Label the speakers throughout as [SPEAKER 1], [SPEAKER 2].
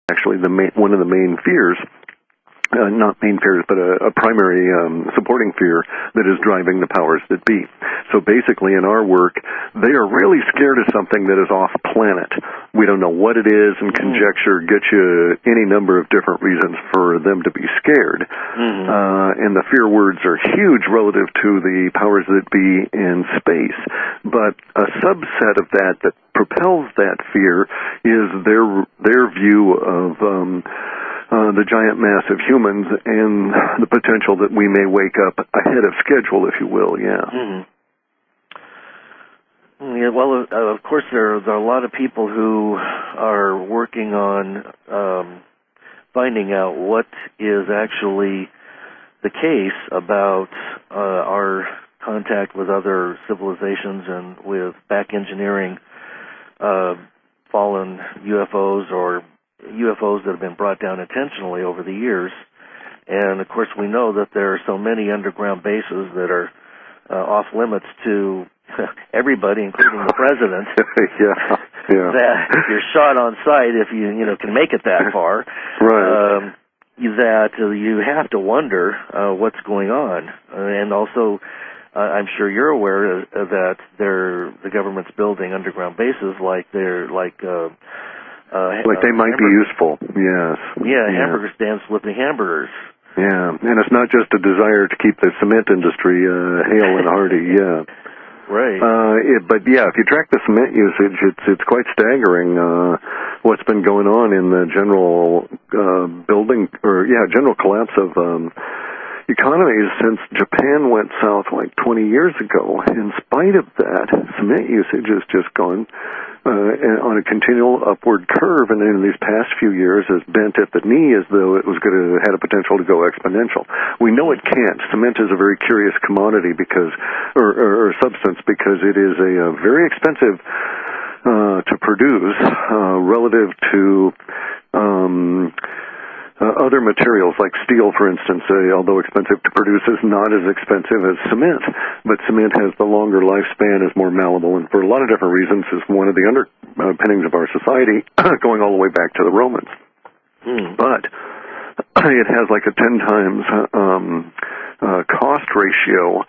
[SPEAKER 1] actually one of the main fears. Not main fears, but a primary supporting fear that is driving the powers that be. So basically in our work, they are really scared of something that is off planet. We don't know what it is, and conjecture gets you any number of different reasons for them to be scared. And the fear words are huge relative to the powers that be in space. But a subset of that propels that fear is their view of the giant mass of humans and the potential that we may wake up ahead of schedule, if you will,
[SPEAKER 2] Yeah, well, of course, there are a lot of people who are working on finding out what is actually the case about our contact with other civilizations and with back engineering fallen UFOs or UFOs that have been brought down intentionally over the years. And, of course, we know that there are so many underground bases that are off limits to everybody, including the president, that you're shot on sight if you can make it that far.
[SPEAKER 1] Right.
[SPEAKER 2] That you have to wonder what's going on. And also, I'm sure you're aware that the government's building underground bases like
[SPEAKER 1] they might be useful, yes.
[SPEAKER 2] Yeah, hamburger stands flipping hamburgers.
[SPEAKER 1] Yeah, and it's not just a desire to keep the cement industry hale and hearty,
[SPEAKER 2] Right.
[SPEAKER 1] But yeah, if you track the cement usage, it's quite staggering what's been going on in the general general collapse of economies since Japan went south like 20 years ago. In spite of that, cement usage has just gone on a continual upward curve, and in these past few years has bent at the knee as though it was had a potential to go exponential. We know it can't. Cement is a very curious commodity or substance because it is a very expensive to produce relative to other materials like steel, for instance, although expensive to produce, is not as expensive as cement. But cement has the longer lifespan, is more malleable, and for a lot of different reasons is one of the underpinnings of our society, going all the way back to the Romans. But it has like a 10 times cost ratio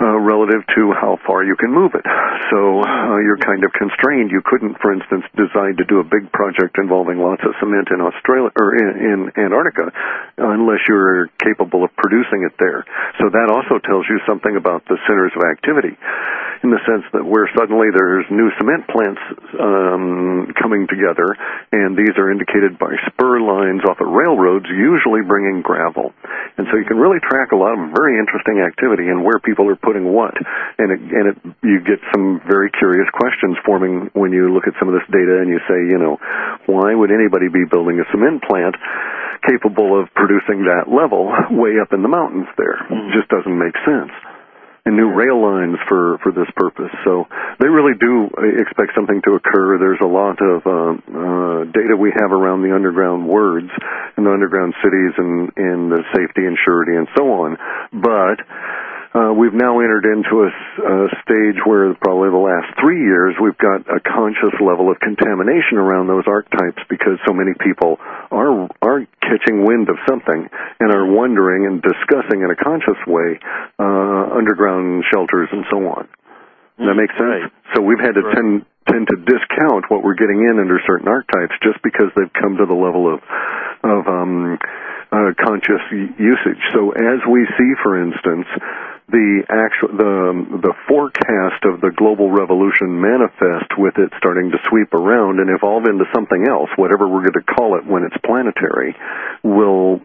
[SPEAKER 1] relative to how far you can move it. So you're kind of constrained. You couldn't, for instance, decide to do a big project involving lots of cement in Australia or in Antarctica unless you're capable of producing it there. So that also tells you something about the centers of activity, in the sense that where suddenly there's new cement plants coming together, and these are indicated by spur lines off of railroads, usually bringing gravel. And so you can really track a lot of very interesting activity and where people are putting what. And you get some very curious questions forming when you look at some of this data and you say, why would anybody be building a cement plant capable of producing that level way up in the mountains there? It just doesn't make sense. And new rail lines for this purpose. So they really do expect something to occur. There's a lot of data we have around the underground words and the underground cities and the safety and surety and so on. But we've now entered into a stage where probably the last 3 years we've got a conscious level of contamination around those archetypes because so many people are catching wind of something and are wondering and discussing in a conscious way underground shelters and so on. Does that make sense? Right. So we've had to tend to discount what we're getting in under certain archetypes just because they've come to the level of conscious usage. So as we see, for instance, the forecast of the global revolution manifest with it starting to sweep around and evolve into something else, whatever we're going to call it when it's planetary, will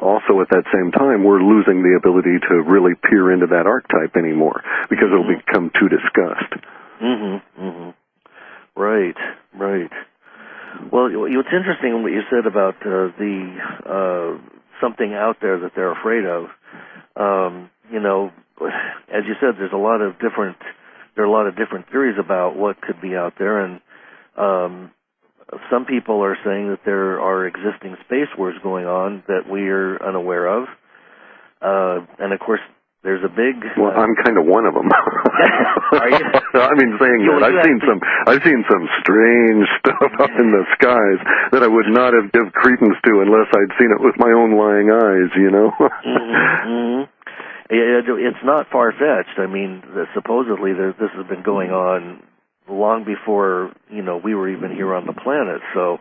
[SPEAKER 1] also at that same time we're losing the ability to really peer into that archetype anymore because it'll become too discussed.
[SPEAKER 2] Right. Well, it's interesting what you said about something out there that they're afraid of. As you said, there are a lot of different theories about what could be out there, and some people are saying that there are existing space wars going on that we are unaware of. And of course, there's a big.
[SPEAKER 1] Well, I'm kind of one of them.
[SPEAKER 2] Are you?
[SPEAKER 1] I mean, saying that I've seen some strange stuff up in the skies that I would not have given credence to unless I'd seen it with my own lying eyes. You know.
[SPEAKER 2] It's not far-fetched. I mean, supposedly this has been going on long before we were even here on the planet. So.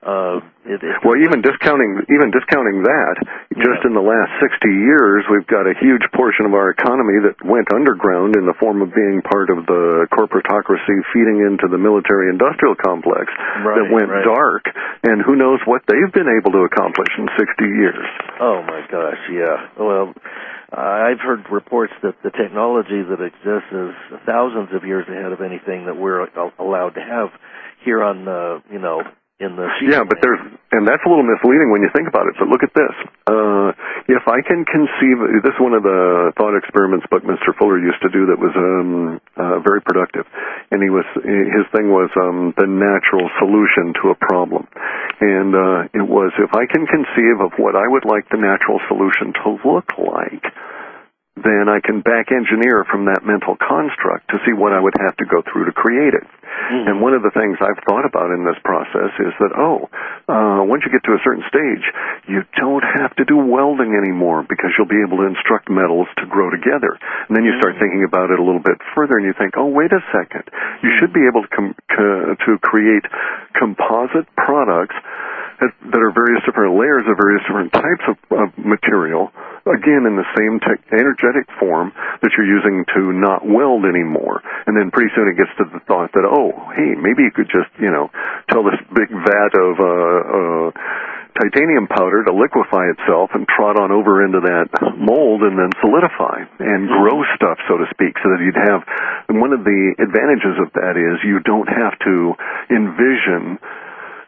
[SPEAKER 1] Well, even discounting that, just in the last 60 years, we've got a huge portion of our economy that went underground in the form of being part of the corporatocracy feeding into the military-industrial complex that went dark, and who knows what they've been able to accomplish in 60 years.
[SPEAKER 2] Oh, my gosh, yeah. Well, I've heard reports that the technology that exists is thousands of years ahead of anything that we're allowed to have here on the, in the
[SPEAKER 1] yeah, but and that's a little misleading when you think about it. But look at this. If I can conceive, this is one of the thought experiments Buckminster Fuller used to do that was very productive, and his thing was the natural solution to a problem, and it was, if I can conceive of what I would like the natural solution to look like, then I can back engineer from that mental construct to see what I would have to go through to create it. And one of the things I've thought about in this process is that, once you get to a certain stage, you don't have to do welding anymore because you'll be able to instruct metals to grow together. And then you start thinking about it a little bit further and you think, oh, wait a second. You should be able to create composite products that are various different layers of various different types of material, again, in the same energetic form that you're using to not weld anymore. And then pretty soon it gets to the thought that, hey, maybe you could just, tell this big vat of titanium powder to liquefy itself and trot on over into that mold and then solidify and grow stuff, so to speak, so that you'd have, and one of the advantages of that is you don't have to envision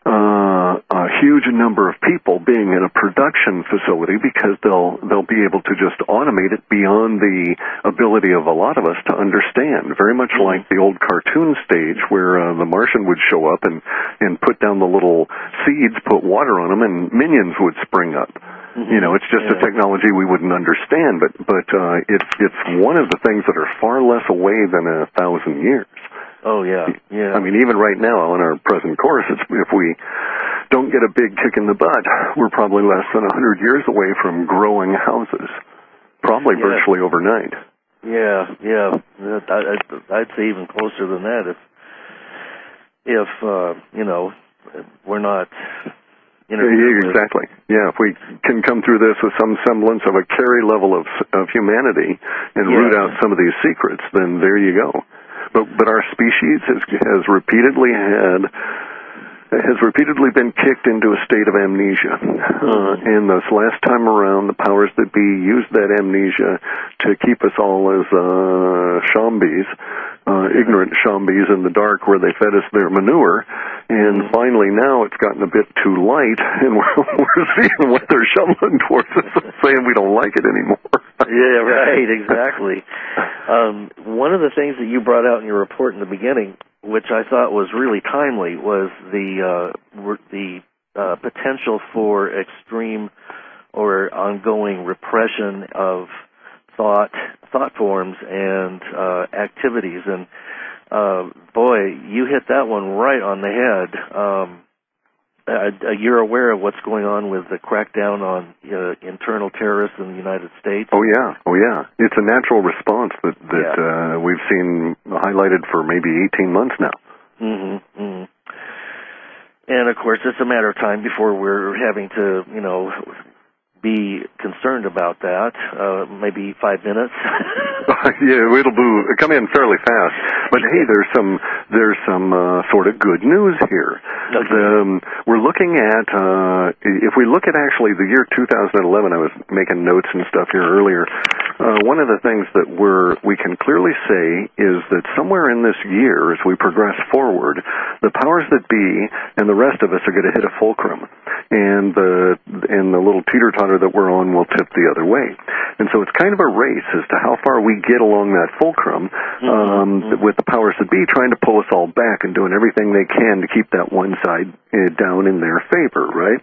[SPEAKER 1] a huge number of people being in a production facility because they'll be able to just automate it beyond the ability of a lot of us to understand. Very much like the old cartoon stage where the Martian would show up and put down the little seeds, put water on them, and minions would spring up. It's just a technology we wouldn't understand, but it's one of the things that are far less away than 1,000 years.
[SPEAKER 2] Oh, yeah, yeah.
[SPEAKER 1] I mean, even right now on our present course, if we don't get a big kick in the butt, we're probably less than 100 years away from growing houses, probably virtually overnight.
[SPEAKER 2] Yeah. I'd say even closer than that if we're not...
[SPEAKER 1] exactly. Yeah, if we can come through this with some semblance of a carry level of humanity and root out some of these secrets, then there you go. But our species has repeatedly been kicked into a state of amnesia. And this last time around, the powers that be used that amnesia to keep us all as shambies, ignorant shambies in the dark where they fed us their manure. And finally now it's gotten a bit too light, and we're seeing what they're shoveling towards us and saying we don't like it anymore.
[SPEAKER 2] Yeah, right, exactly. One of the things that you brought out in your report in the beginning, which I thought was really timely, was the potential for extreme or ongoing repression of thought forms and activities. And boy, you hit that one right on the head. You're aware of what's going on with the crackdown on internal terrorists in the United States?
[SPEAKER 1] Oh yeah. It's a natural response that we've seen highlighted for maybe 18 months now.
[SPEAKER 2] And of course, it's a matter of time before we're having to, be concerned about that. Maybe 5 minutes.
[SPEAKER 1] Yeah, it'll come in fairly fast. But hey, there's some sort of good news here. Okay. We're looking at if we look at actually the year 2011. I was making notes and stuff here earlier. One of the things that we can clearly say is that somewhere in this year, as we progress forward, the powers that be and the rest of us are going to hit a fulcrum, and the little teeter-totter that we're on will tip the other way. And so it's kind of a race as to how far we get along that fulcrum, with the powers that be trying to pull us all back and doing everything they can to keep that one side down in their favor, right?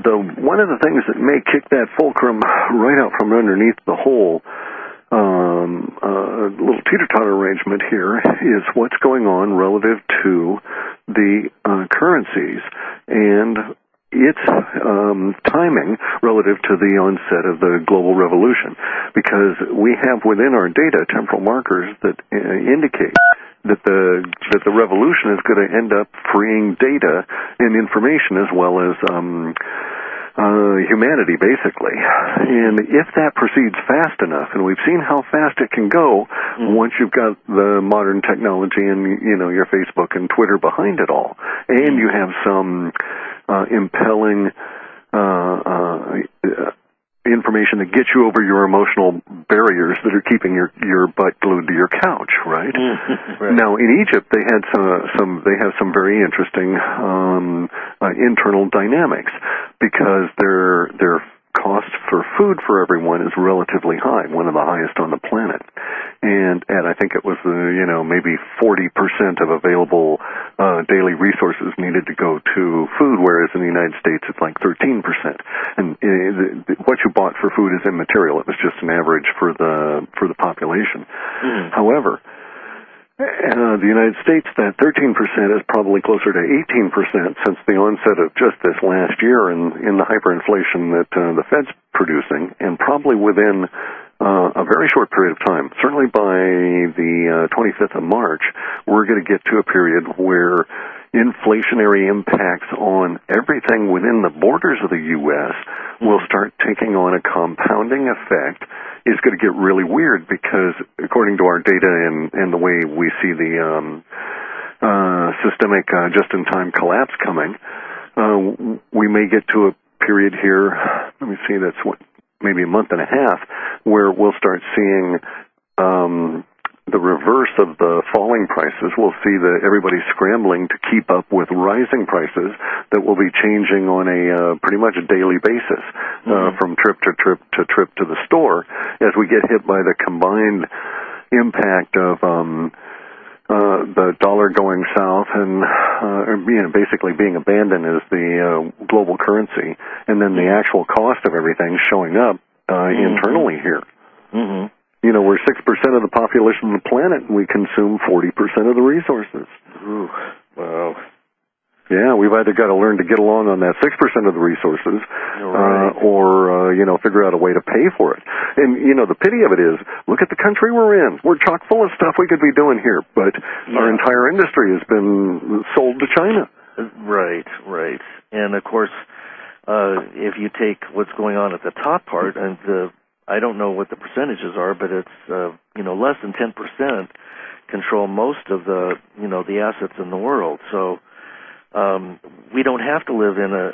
[SPEAKER 1] The one of the things that may kick that fulcrum right out from underneath the whole little teeter-totter arrangement here is what's going on relative to the currencies and its timing relative to the onset of the global revolution, because we have within our data temporal markers that indicate that the revolution is going to end up freeing data and information as well as humanity, basically. And if that proceeds fast enough, and we've seen how fast it can go once you've got the modern technology and, you know, your Facebook and Twitter behind it all, and you have some impelling information that gets you over your emotional barriers that are keeping your butt glued to your couch, right? Right. Now, in Egypt, they have some very interesting internal dynamics, because their cost for food for everyone is relatively high, one of the highest on the planet. And I think it was maybe 40% of available daily resources needed to go to food, whereas in the United States it's like 13%. And what you bought for food is immaterial. It was just an average for the population. However, the United States, that 13% is probably closer to 18% since the onset of just this last year in the hyperinflation that the Fed's producing, and probably within a very short period of time, certainly by the 25th of March, we're going to get to a period where inflationary impacts on everything within the borders of the U.S. will start taking on a compounding effect. It's going to get really weird, because according to our data and the way we see the systemic just-in-time collapse coming, we may get to a period here, let me see, that's maybe a month and a half, where we'll start seeing the reverse of the falling prices. We'll see that everybody's scrambling to keep up with rising prices that will be changing on a pretty much a daily basis, from trip to trip to trip to the store, as we get hit by the combined impact of the dollar going south and basically being abandoned as the global currency, and then the actual cost of everything showing up internally here. You know, we're 6% of the population of the planet, and we consume 40% of the resources.
[SPEAKER 2] Ooh, wow.
[SPEAKER 1] Yeah, we've either got to learn to get along on that 6% of the resources, or figure out a way to pay for it. And, the pity of it is, look at the country we're in. We're chock full of stuff we could be doing here, but our entire industry has been sold to China.
[SPEAKER 2] Right. And, of course, if you take what's going on at the top part, and I don't know what the percentages are, but it's, less than 10% control most of the assets in the world. So we don't have to live in a